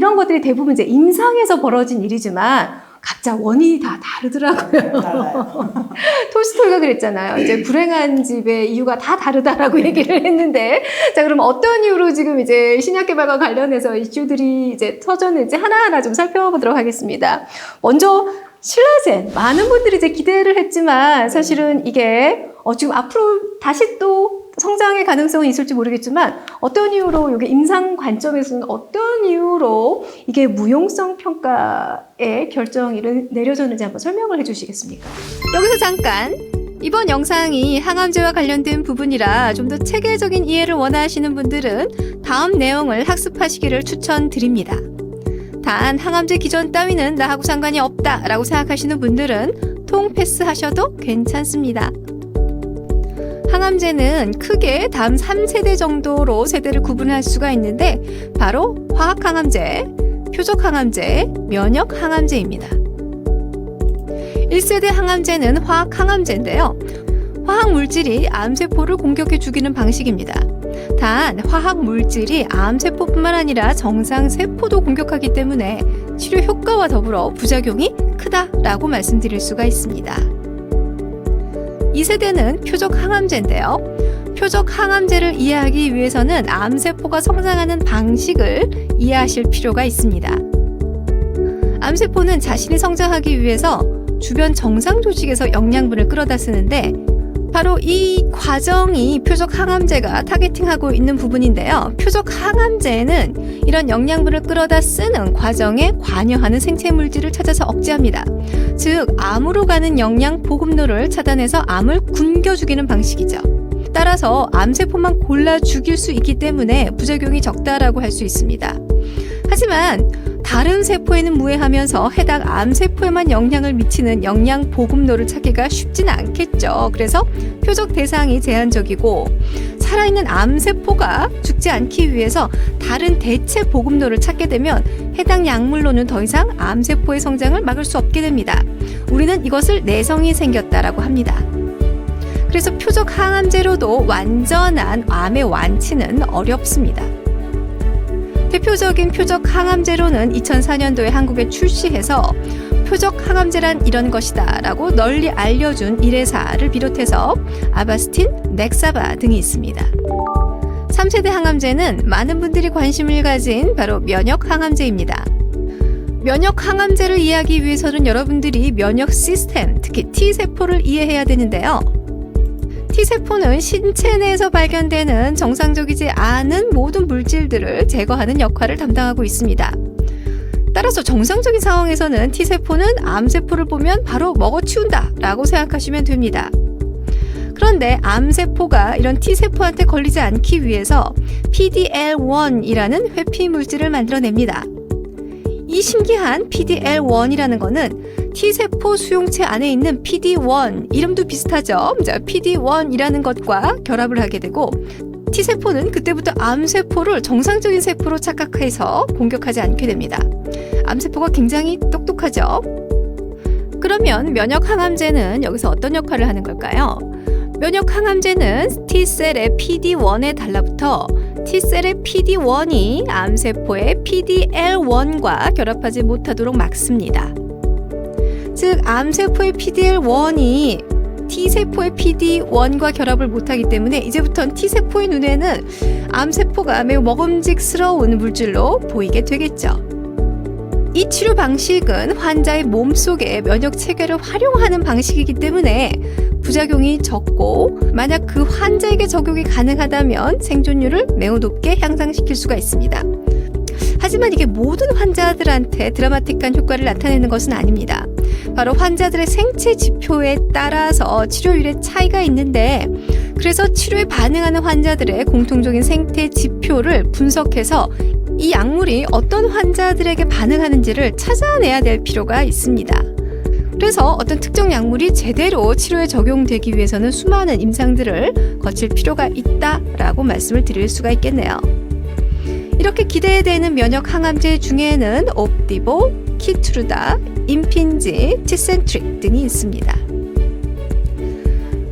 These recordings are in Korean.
이런 것들이 대부분 이제 임상에서 벌어진 일이지만 각자 원인이 다 다르더라고요. 달라요. 톨스토이가 그랬잖아요. 이제 불행한 집의 이유가 다 다르다라고 얘기를 했는데, 자, 그럼 어떤 이유로 지금 이제 신약 개발과 관련해서 이슈들이 이제 터졌는지 하나하나 좀 살펴보도록 하겠습니다. 먼저 신라젠, 많은 분들이 이제 기대를 했지만 사실은 이게 지금 앞으로 다시 또 성장의 가능성은 있을지 모르겠지만 어떤 이유로 이게 임상 관점에서는 어떤 이유로 이게 무용성 평가의 결정이 내려졌는지 한번 설명을 해주시겠습니까? 여기서 잠깐, 이번 영상이 항암제와 관련된 부분이라 좀 더 체계적인 이해를 원하시는 분들은 다음 내용을 학습하시기를 추천드립니다. 단 항암제 기전 따위는 나하고 상관이 없다 라고 생각하시는 분들은 통 패스하셔도 괜찮습니다. 항암제는 크게 다음 3세대 정도로 세대를 구분할 수가 있는데 바로 화학항암제, 표적항암제, 면역항암제입니다. 1세대 항암제는 화학항암제인데요. 화학물질이 암세포를 공격해 죽이는 방식입니다. 단 화학물질이 암세포뿐만 아니라 정상세포도 공격하기 때문에 치료 효과와 더불어 부작용이 크다라고 말씀드릴 수가 있습니다. 2세대는 표적항암제인데요. 표적항암제를 이해하기 위해서는 암세포가 성장하는 방식을 이해하실 필요가 있습니다. 암세포는 자신이 성장하기 위해서 주변 정상 조직에서 영양분을 끌어다 쓰는데 바로 이 과정이 표적항암제가 타겟팅하고 있는 부분인데요. 표적항암제는 이런 영양분을 끌어다 쓰는 과정에 관여하는 생체물질을 찾아서 억제합니다. 즉, 암으로 가는 영양 보급로를 차단해서 암을 굶겨 죽이는 방식이죠. 따라서 암세포만 골라 죽일 수 있기 때문에 부작용이 적다라고 할 수 있습니다. 하지만 다른 세포에는 무해하면서 해당 암세포에만 영향을 미치는 영양 보급로를 찾기가 쉽진 않겠죠. 그래서 표적 대상이 제한적이고 살아있는 암세포가 죽지 않기 위해서 다른 대체 보급로를 찾게 되면 해당 약물로는 더 이상 암세포의 성장을 막을 수 없게 됩니다. 우리는 이것을 내성이 생겼다라고 합니다. 그래서 표적 항암제로도 완전한 암의 완치는 어렵습니다. 대표적인 표적 항암제로는 2004년도에 한국에 출시해서 표적 항암제란 이런 것이다 라고 널리 알려준 이레사를 비롯해서 아바스틴, 넥사바 등이 있습니다. 3세대 항암제는 많은 분들이 관심을 가진 바로 면역 항암제입니다. 면역 항암제를 이해하기 위해서는 여러분들이 면역 시스템, 특히 T세포를 이해해야 되는데요. T세포는 신체 내에서 발견되는 정상적이지 않은 모든 물질들을 제거하는 역할을 담당하고 있습니다. 따라서 정상적인 상황에서는 T세포는 암세포를 보면 바로 먹어치운다 라고 생각하시면 됩니다. 그런데 암세포가 이런 T세포한테 걸리지 않기 위해서 PD-L1이라는 회피 물질을 만들어냅니다. 이 신기한 PD-L1이라는 거는 T세포 수용체 안에 있는 PD-1, 이름도 비슷하죠? PD-1이라는 것과 결합을 하게 되고 T세포는 그때부터 암세포를 정상적인 세포로 착각해서 공격하지 않게 됩니다. 암세포가 굉장히 똑똑하죠? 그러면 면역항암제는 여기서 어떤 역할을 하는 걸까요? 면역항암제는 T셀의 PD-1에 달라붙어 T셀의 PD-1이 암세포의 PD-L1과 결합하지 못하도록 막습니다. 즉, 암세포의 PD-L1이 T세포의 PD-1과 결합을 못하기 때문에 이제부터는 T세포의 눈에는 암세포가 매우 먹음직스러운 물질로 보이게 되겠죠. 이 치료 방식은 환자의 몸속에 면역 체계를 활용하는 방식이기 때문에 부작용이 적고 만약 그 환자에게 적용이 가능하다면 생존율을 매우 높게 향상시킬 수가 있습니다. 하지만 이게 모든 환자들한테 드라마틱한 효과를 나타내는 것은 아닙니다. 바로 환자들의 생체 지표에 따라서 치료율의 차이가 있는데 그래서 치료에 반응하는 환자들의 공통적인 생태 지표를 분석해서 이 약물이 어떤 환자들에게 반응하는지를 찾아내야 될 필요가 있습니다. 그래서 어떤 특정 약물이 제대로 치료에 적용되기 위해서는 수많은 임상들을 거칠 필요가 있다라고 말씀을 드릴 수가 있겠네요. 이렇게 기대되는 면역 항암제 중에는 옵디보, 키트루다, 임핀지, 티센트릭 등이 있습니다.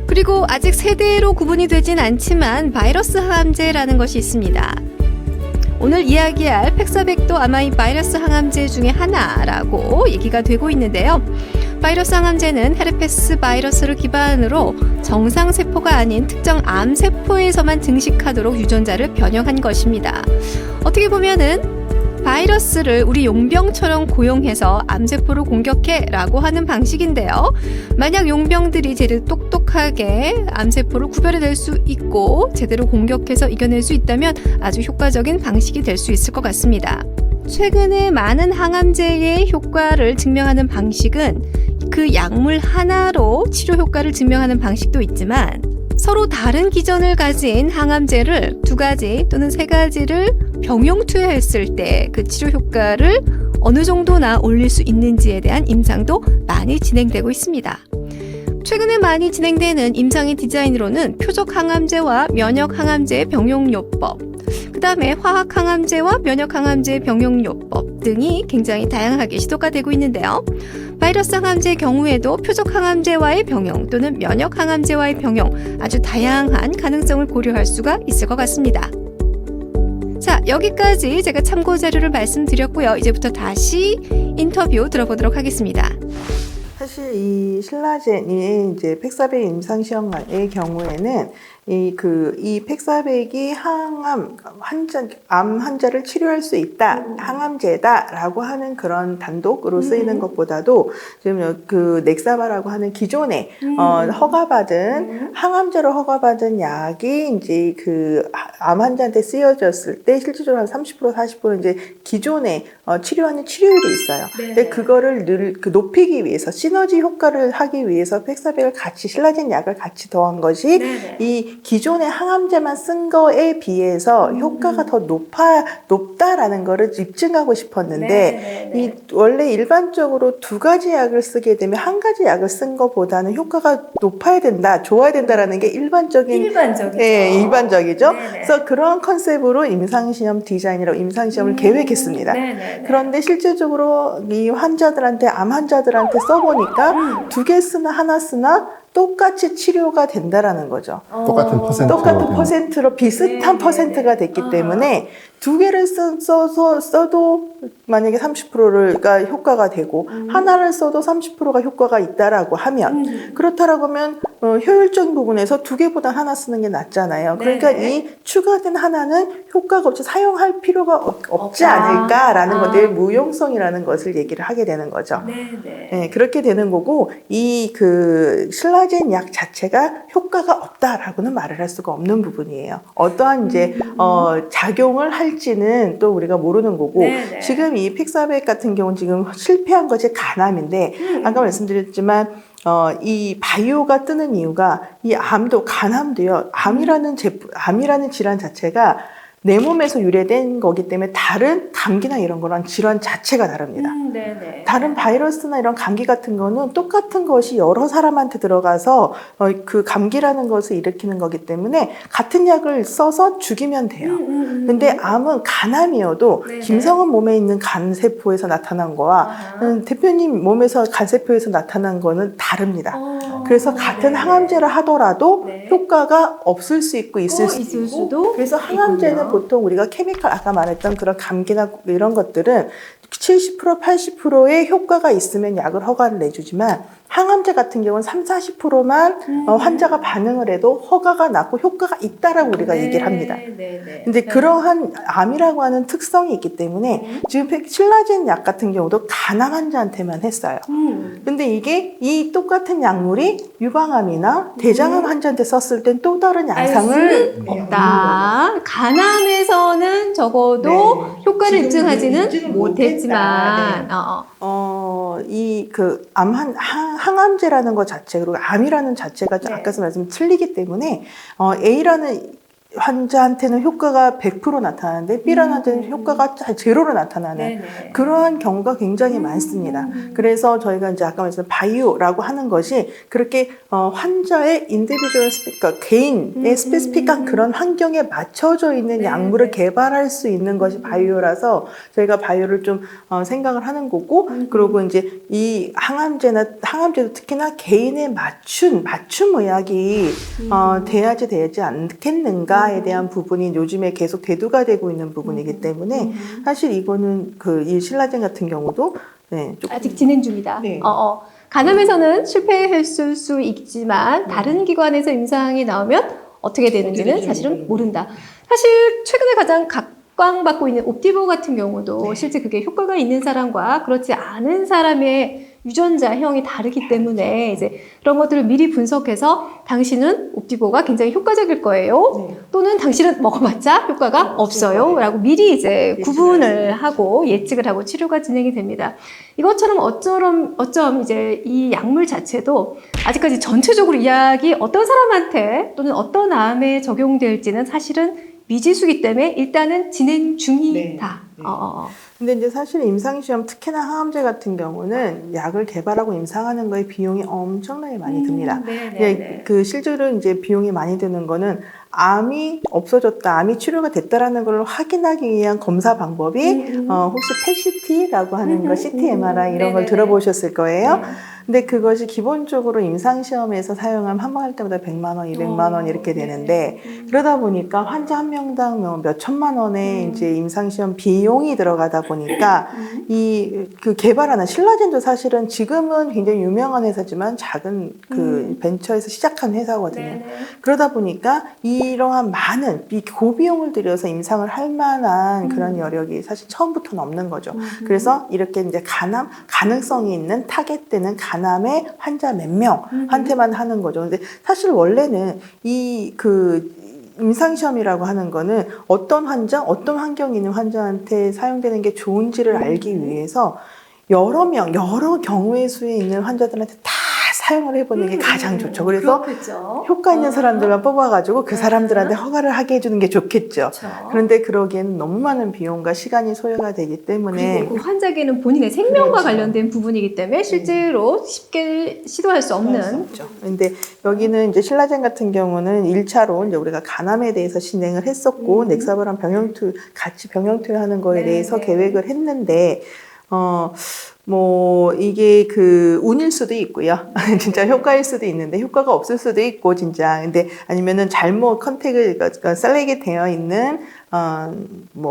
그리고 아직 세대로 구분이 되진 않지만 바이러스 항암제라는 것이 있습니다. 오늘 이야기할 팩사백도 아마 이 바이러스 항암제 중에 하나라고 얘기가 되고 있는데요. 바이러스 항암제는 헤르페스 바이러스를 기반으로 정상세포가 아닌 특정 암세포에서만 증식하도록 유전자를 변형한 것입니다. 어떻게 보면은 바이러스를 우리 용병처럼 고용해서 암세포를 공격해 라고 하는 방식인데요. 만약 용병들이 제대로 똑똑하게 암세포를 구별해낼 수 있고 제대로 공격해서 이겨낼 수 있다면 아주 효과적인 방식이 될 수 있을 것 같습니다. 최근에 많은 항암제의 효과를 증명하는 방식은 그 약물 하나로 치료 효과를 증명하는 방식도 있지만 서로 다른 기전을 가진 항암제를 2가지 또는 3가지를 병용 투여했을 때 그 치료 효과를 어느 정도나 올릴 수 있는지에 대한 임상도 많이 진행되고 있습니다. 최근에 많이 진행되는 임상의 디자인으로는 표적 항암제와 면역 항암제의 병용요법, 그 다음에 화학 항암제와 면역 항암제의 병용요법 등이 굉장히 다양하게 시도가 되고 있는데요. 바이러스 항암제의 경우에도 표적 항암제와의 병용 또는 면역 항암제와의 병용 아주 다양한 가능성을 고려할 수가 있을 것 같습니다. 자, 여기까지 제가 참고 자료를 말씀드렸고요. 이제부터 다시 인터뷰 들어보도록 하겠습니다. 사실 이 신라젠이 이제 팩사백 임상시험의 경우에는 이 팩사백이 암 환자를 치료할 수 있다, 항암제다라고 하는 그런 단독으로 쓰이는 것보다도 지금 그 넥사바라고 하는 기존에 허가받은 항암제로 허가받은 약이 이제 그 암 환자한테 쓰여졌을 때 실질적으로 한 30% 40% 이제 기존에 치료하는 치료율이 있어요. 근데 그거를 높이기 위해서 시너지 효과를 하기 위해서 팩사백을 같이 신라젠 약을 같이 더한 것이 이 기존의 항암제만 쓴 거에 비해서 효과가 더 높다라는 거를 입증하고 싶었는데 이 원래 일반적으로 2가지 약을 쓰게 되면 1가지 약을 쓴 것보다는 효과가 높아야 된다, 좋아야 된다라는 게 일반적이죠. 그래서 그런 컨셉으로 임상시험 디자인이라고 임상시험을 계획했습니다. 그런데 실제적으로 이 환자들한테 암 환자들한테 써보니까 2개 쓰나 하나 쓰나 똑같이 치료가 된다라는 거죠. 똑같은 퍼센트로 비슷한 퍼센트가 됐기 때문에 2개를 써도 만약에 30%가 효과가 되고 하나를 써도 30%가 효과가 있다라고 하면 그렇다라고 하면 효율적인 부분에서 2개보다 하나 쓰는 게 낫잖아요. 그러니까 이 추가된 하나는 효과가 없이 사용할 필요가 없지 않을까라는 것들의 무용성이라는 것을 얘기를 하게 되는 거죠. 네, 그렇게 되는 거고 이 그 신라젠 약 자체가 효과가 없다라고는 말을 할 수가 없는 부분이에요. 어떠한 이제 작용을 할지는 또 우리가 모르는 거고 지금 이 팩사백 같은 경우는 지금 실패한 것이 간암인데 아까 말씀드렸지만 이 바이오가 뜨는 이유가 이 암도 간암도요. 암이라는 질환 자체가 내 몸에서 유래된 거기 때문에 다른 감기나 이런 거랑 질환 자체가 다릅니다. 다른 바이러스나 이런 감기 같은 거는 똑같은 것이 여러 사람한테 들어가서 그 감기라는 것을 일으키는 거기 때문에 같은 약을 써서 죽이면 돼요. 근데 암은 간암이어도 김성은 몸에 있는 간세포에서 나타난 거와 대표님 몸에서 간세포에서 나타난 거는 다릅니다. 그래서 같은 항암제를 하더라도 효과가 없을 수 있고 있을 수도. 그래서 항암제는 보통 우리가 케미칼 아까 말했던 그런 감기나 이런 것들은 70% 80%의 효과가 있으면 약을 허가를 내주지만 항암제 같은 경우는 30-40%만 환자가 반응을 해도 허가가 났고 효과가 있다라고 우리가 얘기를 합니다. 근데 그러한 암이라고 하는 특성이 있기 때문에 지금 신라젠 약 같은 경우도 간암 환자한테만 했어요. 근데 이게 이 똑같은 약물이 유방암이나 대장암 환자한테 썼을 땐 또 다른 양상을 없다. 간암에서는 적어도 효과를 입증하지는 못했지만 이 그 항암제라는 것 자체 그리고 암이라는 자체가 아까 말씀 틀리기 때문에 A라는 환자한테는 효과가 100% 나타나는데 B라는 환자는 효과가 제로로 나타나는 그러한 경우가 굉장히 많습니다. 그래서 저희가 이제 아까 말씀드린 바이오라고 하는 것이 그렇게 환자의 인디비주얼 그러니까 개인의 스페시픽한 그런 환경에 맞춰져 있는 약물을 개발할 수 있는 것이 바이오라서 저희가 바이오를 좀 생각을 하는 거고 그리고 이제 이 항암제도 특히나 개인에 맞춤 의학이 돼야지 되지 않겠는가 가에 대한 부분이 요즘에 계속 대두가 되고 있는 부분이기 때문에 사실 이거는 이 신라젠 같은 경우도 네, 조금 아직 진행 중이다. 네. 간암에서는 실패했을 수 있지만 다른 기관에서 임상이 나오면 어떻게 되는지는 사실은 모른다. 사실 최근에 가장 각광받고 있는 옵디보 같은 경우도 실제 그게 효과가 있는 사람과 그렇지 않은 사람의 유전자형이 다르기 때문에 이제 그런 것들을 미리 분석해서 당신은 옵디보가 굉장히 효과적일 거예요. 또는 당신은 먹어봤자 효과가 없어요. 라고 미리 이제 구분을 하고 예측을 하고 치료가 진행이 됩니다. 이것처럼 어쩜 이제 이 약물 자체도 아직까지 전체적으로 이 약이 어떤 사람한테 또는 어떤 암에 적용될지는 사실은 미지수기 때문에 일단은 진행 중이다. 근데 이제 사실 임상시험 특히나 항암제 같은 경우는 약을 개발하고 임상하는 거에 비용이 엄청나게 많이 듭니다. 실제로 이제 비용이 많이 드는 거는 암이 없어졌다, 암이 치료가 됐다라는 걸 확인하기 위한 검사 방법이 혹시 PET-CT라고 하는 거, CT, MRI 이런 걸 들어보셨을 거예요. 근데 그것이 기본적으로 임상시험에서 사용하면 한 번 할 때마다 100만 원, 200만 원 이렇게 되는데 그러다 보니까 환자 한 명당 몇 천만 원의 이제 임상시험 비용이 들어가다 보니까 그 개발하는 신라젠도 사실은 지금은 굉장히 유명한 회사지만 작은 그 벤처에서 시작한 회사거든요. 그러다 보니까 이러한 많은 고비용을 들여서 임상을 할 만한 그런 여력이 사실 처음부터는 없는 거죠. 그래서 이렇게 이제 가능성이 있는 타겟되는 간암의 환자 몇 명한테만 하는 거죠. 근데 사실 원래는 임상시험이라고 하는 거는 어떤 환자, 어떤 환경이 있는 환자한테 사용되는 게 좋은지를 알기 위해서 여러 경우의 수에 있는 환자들한테 다 사용을 해보는 게 가장 좋죠. 그래서 그렇겠죠. 효과 있는 사람들만 뽑아가지고 그 사람들한테 허가를 하게 해주는 게 좋겠죠. 그런데 그러기에는 너무 많은 비용과 시간이 소요가 되기 때문에 그리고 그 환자에게는 본인의 생명과 관련된 부분이기 때문에 실제로 쉽게 시도할 수 없는. 그런데 여기는 이제 신라젠 같은 경우는 1차로 이제 우리가 간암에 대해서 진행을 했었고 넥사바랑 같이 병영투여하는 거에 대해서 계획을 했는데 이게 운일 수도 있고요. 진짜 효과일 수도 있는데 효과가 없을 수도 있고 진짜. 근데 아니면은 잘못 셀렉이 되어 있는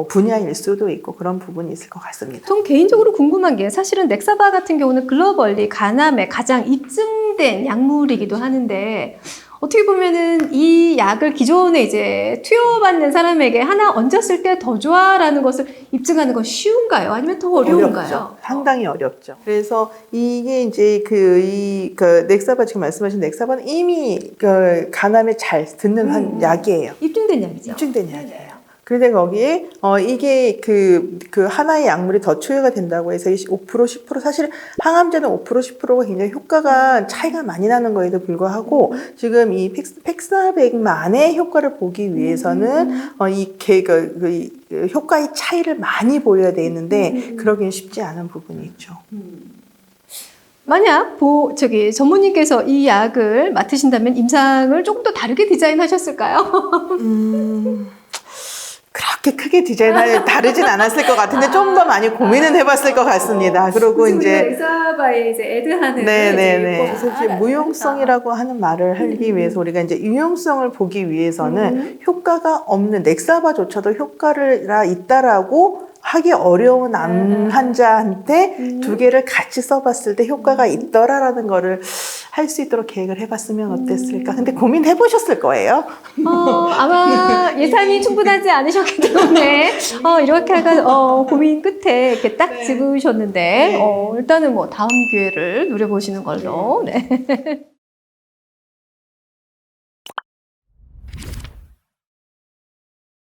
분야일 수도 있고 그런 부분이 있을 것 같습니다. 전 개인적으로 궁금한 게 사실은 넥사바 같은 경우는 글로벌리 간암에 가장 입증된 약물이기도 하는데 어떻게 보면은 이 약을 기존에 이제 투여받는 사람에게 하나 얹었을 때 더 좋아라는 것을 입증하는 건 쉬운가요? 아니면 더 어려운가요? 어렵죠. 상당히 어렵죠. 그래서 이게 이제 넥사바 지금 말씀하신 넥사바는 이미 간암에 잘 듣는 약이에요. 입증된 약이죠. 입증된 약이에요. 그런데 거기에 이게 하나의 약물이 더 투여가 된다고 해서 5%, 10% 사실 항암제는 5%, 10%가 굉장히 효과가 차이가 많이 나는 거에도 불구하고 지금 이 팩사백만의 효과를 보기 위해서는 효과의 차이를 많이 보여야 되는데 그러기는 쉽지 않은 부분이 있죠. 만약 전무님께서 이 약을 맡으신다면 임상을 조금 더 다르게 디자인하셨을까요? 그렇게 크게 디자인을 다르진 않았을 것 같은데 좀 더 많이 고민은 해봤을 것 같습니다. 그리고 이제 넥사바에 이제 애드하는 그래서 이제 무용성이라고 하는 말을 하기 위해서 우리가 이제 유용성을 보기 위해서는 효과가 없는 넥사바조차도 효과가 있다라고 하기 어려운 암 환자한테 두 개를 같이 써봤을 때 효과가 있더라라는 거를 할 수 있도록 계획을 해봤으면 어땠을까. 근데 고민해보셨을 거예요. 아마 예산이 충분하지 않으셨기 때문에 이렇게 약간 고민 끝에 이렇게 딱 집으셨는데 일단은 다음 기회를 노려보시는 걸로. 네.